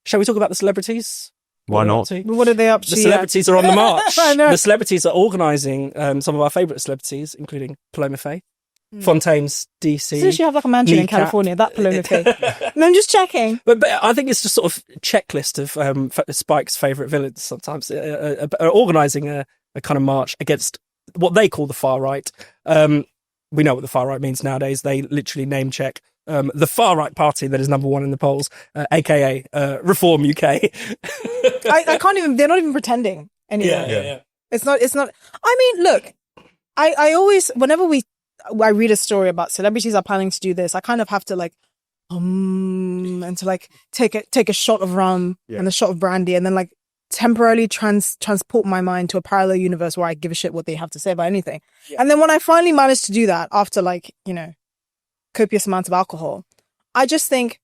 Shall we talk about the celebrities? Why not? What are they up to? The celebrities are on the march. I know. The celebrities are organising some of our favourite celebrities, including Paloma Faye, Fontaine's DC. Does she have like a mansion in California? That Paloma Faye. No, I'm just checking. But I think it's just sort of checklist of Spike's favourite villains sometimes, organising a kind of march against what they call the far right. We know what the far right means nowadays. They literally name check the far right party that is number one in the polls, aka Reform UK. I can't even. They're not even pretending anymore. Yeah. It's not. I mean, look. I always, whenever I read a story about celebrities are planning to do this, I kind of have to like, and to like take a shot of rum and a shot of brandy, and then like temporarily transport my mind to a parallel universe where I give a shit what they have to say about anything. Yeah. And then when I finally managed to do that after like, copious amounts of alcohol, I just think,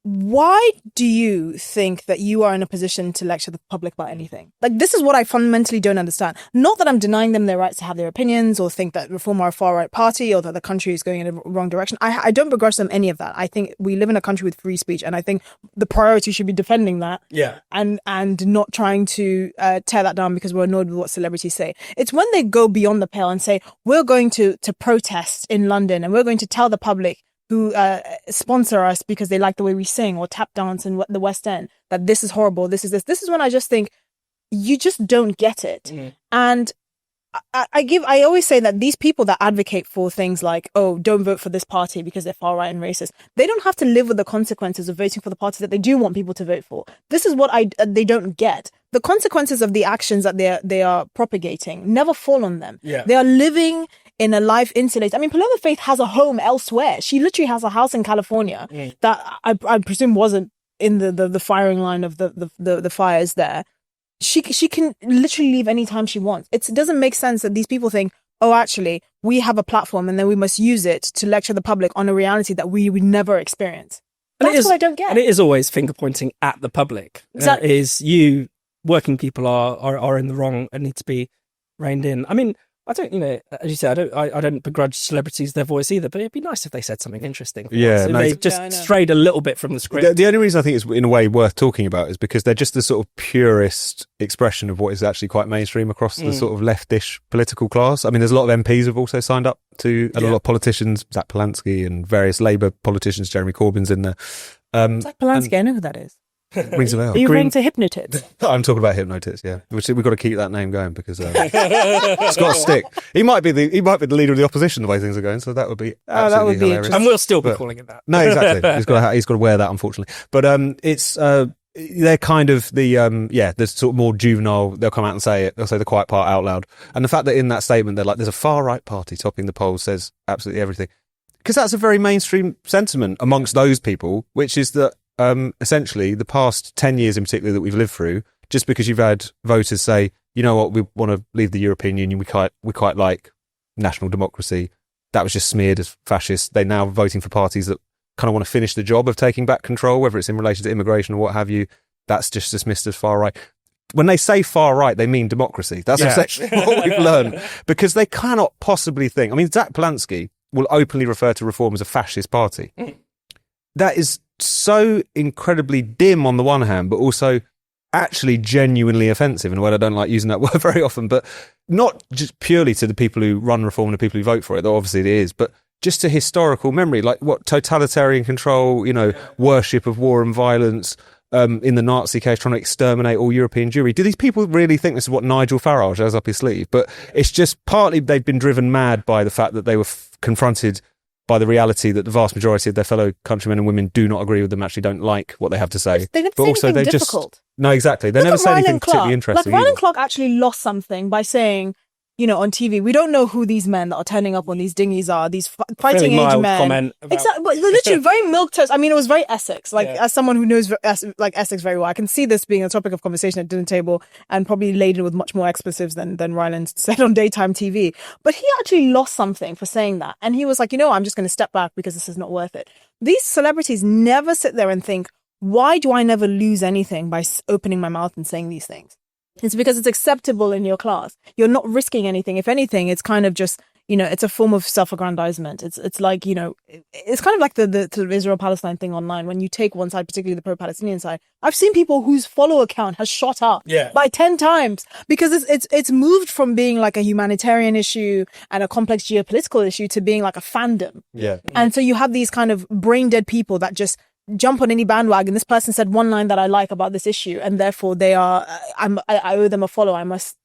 why do you think that you are in a position to lecture the public about anything? Like, this is what I fundamentally don't understand. Not that I'm denying them their rights to have their opinions or think that Reform are a far-right party or that the country is going in the wrong direction. I don't begrudge them any of that. I think we live in a country with free speech, and I think the priority should be defending that and not trying to tear that down because we're annoyed with what celebrities say. It's when they go beyond the pale and say, we're going to protest in London and we're going to tell the public who sponsor us because they like the way we sing or tap dance in the West End, that this is horrible, this is this. This is when I just think, you just don't get it. Mm. And I always say that these people that advocate for things like, oh, don't vote for this party because they're far right and racist, they don't have to live with the consequences of voting for the party that they do want people to vote for. This is what they don't get. The consequences of the actions that they are propagating never fall on them. Yeah. They are living in a life insulated. I mean, Paloma Faith has a home elsewhere. She literally has a house in California that I presume wasn't in the firing line of the fires there. She can literally leave anytime she wants. It doesn't make sense that these people think, oh, actually, we have a platform and then we must use it to lecture the public on a reality that we would never experience. That's what I don't get. And it is always finger pointing at the public. Exactly. You, working people are in the wrong and need to be reined in. I mean, I don't, as you say, I don't begrudge celebrities their voice either, but it'd be nice if they said something interesting. They just strayed a little bit from the script. The only reason I think it's in a way worth talking about is because they're just the sort of purest expression of what is actually quite mainstream across the sort of leftish political class. I mean, there's a lot of MPs who've also signed up to, and a lot of politicians, Zach Polanski and various Labour politicians, Jeremy Corbyn's in there. Zach Polanski, I know who that is. Rings a bell. Are you referring to Hypnotits? I'm talking about Hypnotits, yeah. Which we've got to keep that name going because it's got to stick. He might be the leader of the opposition the way things are going, so that would be absolutely hilarious. And we'll still be calling it that. No, exactly. He's got to wear that, unfortunately. But it's they're kind of the sort of more juvenile. They'll come out and say it. They'll say the quiet part out loud. And the fact that in that statement they're like, "There's a far right party topping the polls," says absolutely everything. Because that's a very mainstream sentiment amongst those people, which is that. Essentially, the past 10 years in particular that we've lived through, just because you've had voters say, you know what, we want to leave the European Union, we quite like national democracy, that was just smeared as fascist. They're now voting for parties that kind of want to finish the job of taking back control, whether it's in relation to immigration or what have you. That's just dismissed as far right. When they say far right, they mean democracy. That's essentially what we've learned. Because they cannot possibly think. I mean, Zach Polanski will openly refer to Reform as a fascist party. That is so incredibly dim on the one hand, but also actually genuinely offensive in a way I don't like using that word very often, but not just purely to the people who run Reform and the people who vote for it, though obviously it is, but just to historical memory, like what totalitarian control, worship of war and violence, in the Nazi case, trying to exterminate all European Jewry. Do these people really think this is what Nigel Farage has up his sleeve? But it's just partly they've been driven mad by the fact that they were confronted by the reality that the vast majority of their fellow countrymen and women do not agree with them, actually don't like what they have to say. They never say anything difficult. No, exactly. They never say anything particularly interesting. Like, Ryan Clark actually lost something by saying, on TV, we don't know who these men that are turning up on these dinghies are, these fighting age men. Comment about... Exactly, but literally very milquetoast. I mean, it was very Essex. As someone who knows Essex very well, I can see this being a topic of conversation at dinner table and probably laden with much more expletives than Ryland said on daytime TV. But he actually lost something for saying that. And he was like, I'm just going to step back because this is not worth it. These celebrities never sit there and think, why do I never lose anything by opening my mouth and saying these things? It's because it's acceptable in your class. You're not risking anything. If anything, it's kind of just, it's a form of self-aggrandizement. It's like, it's kind of like the Israel-Palestine thing online. When you take one side, particularly the pro-Palestinian side, I've seen people whose follow account has shot up by 10 times because it's moved from being like a humanitarian issue and a complex geopolitical issue to being like a fandom. Yeah. And so you have these kind of brain dead people that just jump on any bandwagon. This person said one line that I like about this issue, and therefore they are, I owe them a follow. I must,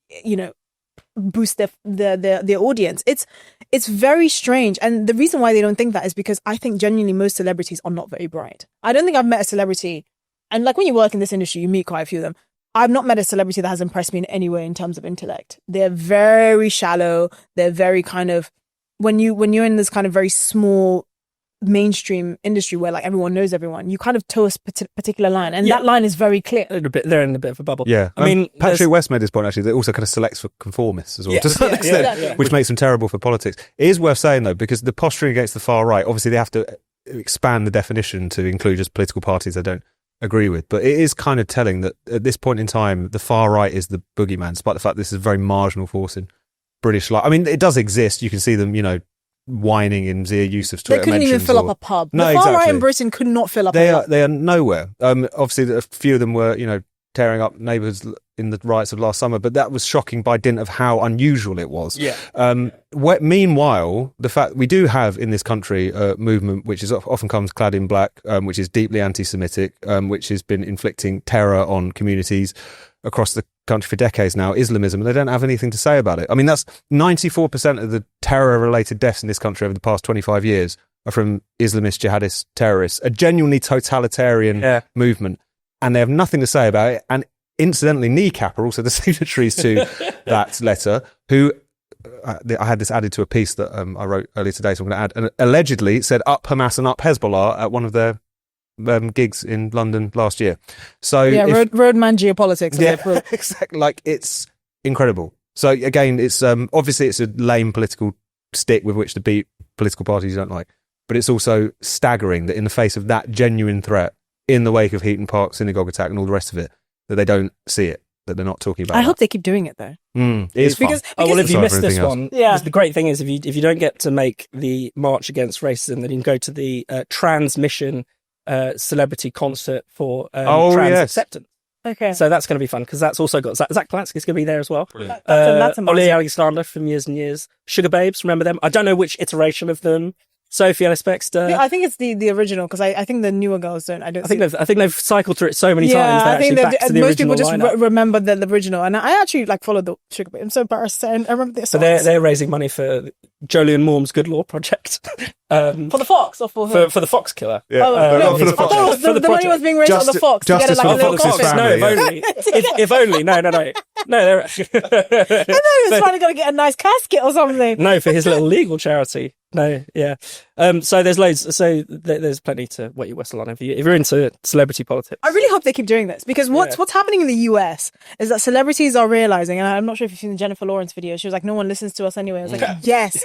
boost their audience. It's very strange. And the reason why they don't think that is because I think genuinely most celebrities are not very bright. I don't think I've met a celebrity, and like when you work in this industry, you meet quite a few of them. I've not met a celebrity that has impressed me in any way in terms of intellect. They're very shallow. They're very kind of, when you're in this kind of very small mainstream industry where like everyone knows everyone, you kind of toe a particular line, and that line is very clear. They're in a bit of a bubble. Yeah, I mean, Patrick West made this point actually. That also kind of selects for conformists as well, to some extent, exactly. which makes them terrible for politics. It is worth saying though, because the posturing against the far right, obviously they have to expand the definition to include just political parties they don't agree with. But it is kind of telling that at this point in time, the far right is the boogeyman, despite the fact this is a very marginal force in British life. I mean, it does exist. You can see them, whining in Zia Yusuf's Twitter. They couldn't even fill up a pub. No, the far right exactly. in Britain could not fill up a pub. They are nowhere. Obviously, a few of them were, tearing up neighbours in the riots of last summer, but that was shocking by dint of how unusual it was. Yeah. Meanwhile, the fact we do have in this country a movement which is often comes clad in black, which is deeply anti-Semitic, which has been inflicting terror on communities across the country for decades now, Islamism, and they don't have anything to say about it. I mean, that's 94% of the terror-related deaths in this country over the past 25 years are from Islamist jihadist terrorists, a genuinely totalitarian movement, and they have nothing to say about it. And incidentally, NECAP are also the signatories to that letter, who I had this added to a piece that I wrote earlier today, so I'm going to add, and allegedly said up Hamas and up Hezbollah at one of their gigs in London last year. So roadman geopolitics. Yeah, exactly. Like, it's incredible. So again, it's obviously it's a lame political stick with which to beat political parties you don't like, but it's also staggering that in the face of that genuine threat, in the wake of Heaton Park synagogue attack and all the rest of it, that they don't see it, that they're not talking about. I hope they keep doing it though. It is because if you missed this one, yeah. The great thing is if you don't get to make the March Against Racism, then you can go to the Transmission celebrity concert for trans acceptance. Okay, so that's going to be fun because that's also got Zach Polanski's going to be there as well. That's Ollie Alexander from Years and Years, Sugar Babes, remember them? I don't know which iteration of them. Sophie Ellis-Bextor. Yeah, I think it's the original because I think the newer girls don't. I think they've cycled through it so many times. I think most people just lineup. Remember the original, and I actually followed the Sugar Babes. I'm so embarrassed. I remember this. So they're raising money for Jolyon Morm's Good Law project. For the Fox or for who? For the Fox killer. Yeah. For the Fox. I thought the money was being raised on the Fox. Justice for the Fox's family. No, if only. No. No, I thought he was trying to get a nice casket or something. No, for his little legal charity. No, yeah. So there's loads. So there's plenty to wet your whistle on if you're into celebrity politics. I really hope they keep doing this because what's happening in the US is that celebrities are realizing, and I'm not sure if you've seen the Jennifer Lawrence video. She was like, "No one listens to us anyway." I was like, "Yes,"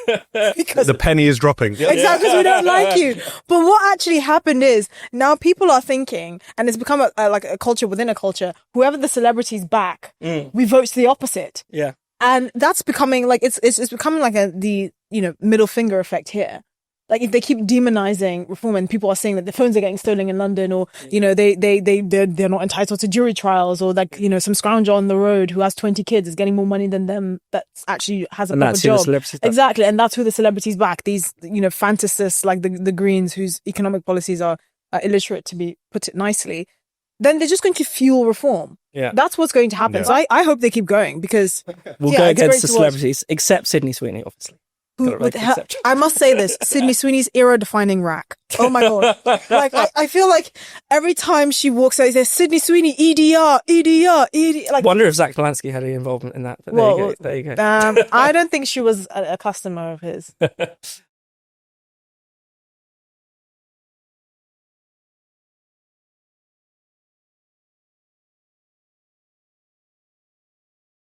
because the penny is dropping. Exactly, because we don't like you. But what actually happened is now people are thinking, and it's become a culture within a culture. Whoever the celebrity's back, we vote to the opposite. Yeah. And that's becoming like it's becoming like the middle finger effect here. Like if they keep demonizing reform and people are saying that the phones are getting stolen in London, or they're not entitled to jury trials, or like some scrounger on the road who has 20 kids is getting more money than them that actually has a proper job. Exactly, and that's who the celebrities back. These fantasists like the Greens whose economic policies are illiterate, to put it nicely. Then they're just going to fuel reform. Yeah. That's what's going to happen. Yeah. So I hope they keep going because we'll go against the celebrities, except Sydney Sweeney, obviously. I must say this, Sydney Sweeney's era-defining rack. Oh my God. Like, I feel like every time she walks out, it says, Sydney Sweeney, EDR. Like, wonder if Zach Polanski had any involvement in that. But there you go. I don't think she was a customer of his.